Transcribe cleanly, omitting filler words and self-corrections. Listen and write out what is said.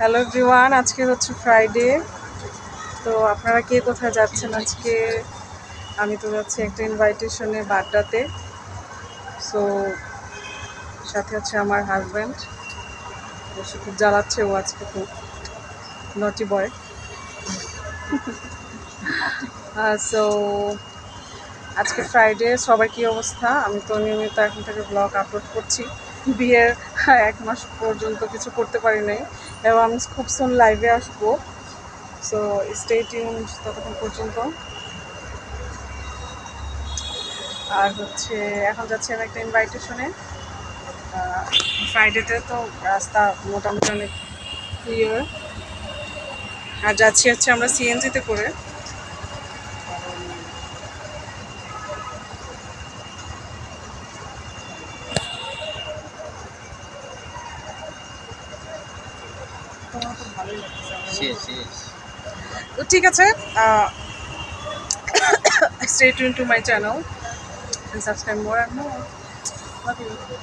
Hello everyone, আজকে হচ্ছে Friday. তো আপনারা কে কোথায় যাচ্ছেন আজকে? আমি তো যাচ্ছি একটা ইনভাইটেশনে বাড্ডাতে। সো সাথে হচ্ছে আমার হাজব্যান্ড। সে খুব জ্বালাচ্ছে, ও আজকে খুব নটি বয়। সো আজকে ফ্রাইডে, সবার কী অবস্থা? আমি তো নিয়মিত এখন থেকে ব্লগ আপলোড করছি। বিয়ের 1 মাস পর্যন্ত কিছু করতে পারি নাই এবং আমি খুব সুন লাইভে আসবো। সো স্টে টিউনড ততক্ষণ পর্যন্ত। আর হচ্ছে এখন যাচ্ছি আমি একটা ইনভাইটেশনে। ফ্রাইডেতে তো রাস্তা মোটামুটি অনেক ক্লিয়ার। আর যাচ্ছি হচ্ছে আমরা সিএনজিতে করে। তোমার খুব ভালোই লাগছে। তো ঠিক আছে, stay tuned to my channel and subscribe more and more. Love you.